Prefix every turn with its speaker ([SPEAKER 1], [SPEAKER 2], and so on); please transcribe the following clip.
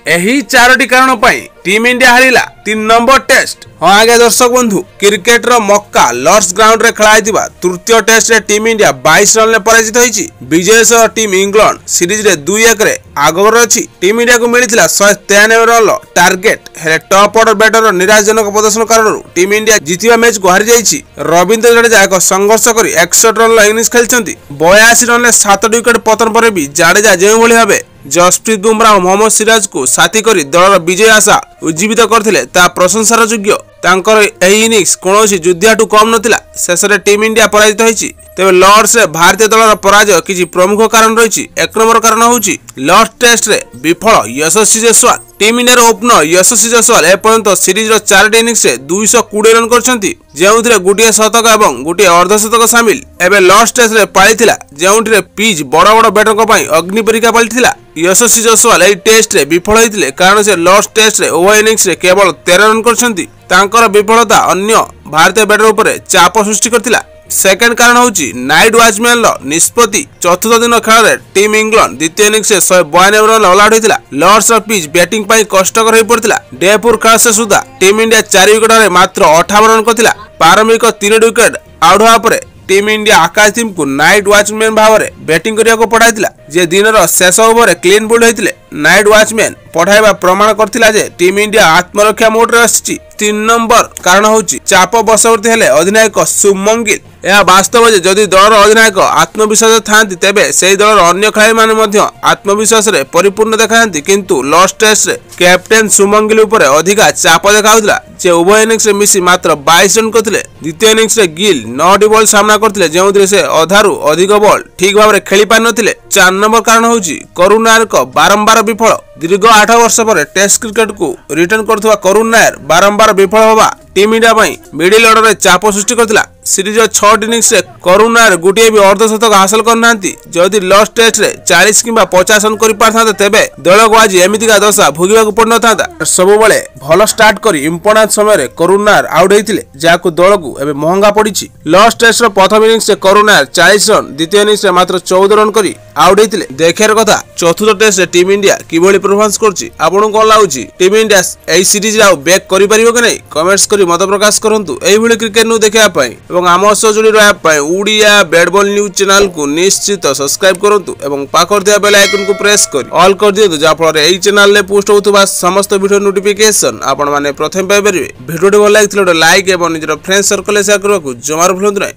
[SPEAKER 1] एही चारोटी कारण team India हारिला 3 number test. हाँ आगे दर्शक बंधु, क्रिकेट रो मक्का लॉर्ड्स ग्राउंड रे खेला तृतीय टेस्ट रे टीम इंडिया 22 रन पराजित होईची। विजय सह टीम इंग्लैंड सीरीज रे 2-1 रे आगवर अछि। टीम इंडिया को मिलिथिला 193 रन टार्गेट, हेले टॉप ऑर्डर बैटर निराशजनक प्रदर्शन कारण टीम इंडिया जीतिबा मैच को हारि जाईची। रविंद्र जडेजा एक संघर्ष करी 61 रन इनिंग्स खेलचंती। 82 रन 7 विकेट पतन पर भी जडेजा जेउ भली भाबे जसप्रीत बुमराह और मोहम्मद सिराज को साथी करी दलर विजय आशा उज्जीवित करथिले ता प्रशंसार योग्य। तांकर एही इनिंग्स कोनोसी युद्धाटू कम नथिला। शेष रे टीम इंडिया पराजित होईची। तेबे लॉर्ड्स रे भारतीय दलर पराजय किछि प्रमुख कारण रहिछि। एक नंबर कारण होउछि लॉर्ड्स टेस्ट रे विफल यशस्वी जायसवाल। टीम इंडिया रो ओपनर यशस्वी जायसवाल एपर्यंत सीरीज रो 4 इनिंग्स रे 220 रन करछंती, जेउथिरे गुटिए शतक एवं गुटिए अर्धशतक शामिल। एबे लॉर्ड्स टेस्ट रे पालिथिला जेउथिरे पिच बड़ बड़ बैटरक पई अग्नि परीक्षा पालिथिला। यशस्वी जायसवाल एई टेस्ट रे विफल होइथिले कारण से लॉर्ड्स टेस्ट रे ओवर इनिंग्स रे केवल 13 रन करछंती। तांकर विफलता अन्य भारतीय बैटर उपरे चाप सृष्टि करथिला। सेकेंड कारण होउची नाइट वॉचमैन रो निष्पत्ति। चतुर्थ दिन खेल रे टीम इंग्लैंड द्वितीय इनिंग्स से 192 रन ऑल आउट होइतिला। लॉर्ड्स रो पिच बैटिंग पई कष्टकर होई पड़तिला। डेपुर खेल से सुधा टीम इंडिया 4 विकेट रे मात्र 58 रन करथिला। प्रारंभिक 3 विकेट आउट होआ परे टीम इंडिया आकाश टीम को नाइट वॉचमैन भाव में बैटिंग करिया को पठाइतिला। जे दिन रो शेष ओवर क्लीन बोल्ड होइतिले। नाइट वॉचमैन पठाइबा प्रमाण करथिला जे टीम इंडिया आत्मरक्षा मोड रे आछि। 3 नंबर कारण होउची चाप बसवर्ती हेले अधिनायक शुभमन गिल। यह वास्तव जे जदि दलर अधिनायक आत्मविश्वास थांती तेबे सेही दलर अन्य खेलाड़ी माने मध्य आत्मविश्वास रे परिपूर्ण देखायांती, किंतु लॉस्ट टेस्ट रे कैप्टेन शुभमन गिल ऊपर अधिका चाप देखाउतला। जे उभय इनिंग्स रे मिसी मात्र 22 रन करथिले। द्वितीय इनिंग्स रे गिल 9 बॉल सामना करथिले, जेउथिरे से अधारु अधिक बॉल ठीक भाव रे खेली पार नथिले। 4 नंबर कारण होउची करुण नायर को बारंबार विफल। दीर्घ 8 वर्ष पर टेस्ट क्रिकेट को रिटर्न करथुवा करुण नायर बारंबार विफल होबा टीम इंडिया पई मिडिल ऑर्डर रे चाप सृष्टि करथिला। सीरीज 6 इनिंग्स रे करुण नायर गुटिए भी अर्धशतक हासिल करनांती। जदि लास्ट टेस्ट रे 40 किंबा 50 रन करि पारथांते तेबे दल को आज एमितिका दशा भोगिबा को पड़ नथांता। सब बेले भलो स्टार्ट करी इंपोर्टेंट समय रे करुण नायर आउट हेतिले, जाको दल को एबे महंगा पड़िछि। लास्ट टेस्ट रो प्रथम इनिंग्स रे करुण नायर 40 रन, द्वितीय इनिंग्स रे मात्र 14 रन करी आउट हेतिले। देखेर कथा चतुर्थ टेस्ट रे टीम इंडिया किभली परफॉर्मेंस करछि। आपन कोन लागुछि टीम इंडिया एई सीरीज रा बैक करि परिबो कि नै? कमेंट्स करी मत प्रकाश करंतु। एई भली क्रिकेट न्यूज देखिया पई एवं आम सह जोड़ी रहया पई Odia bat ball news channel को निश्चित सब्सक्राइब करंतु एवं पाखर दिया बेल आइकन को प्रेस कर ऑल कर दियंतु, जा फल एई चैनल ले पोस्ट होतबा समस्त वीडियो नोटिफिकेशन आपण माने प्रथम पाइ परिबे। वीडियो भल लागिथिले लाइक एवं निजर फ्रेंड सर्कल शेयर करबाकू जमार भूलंतु नै।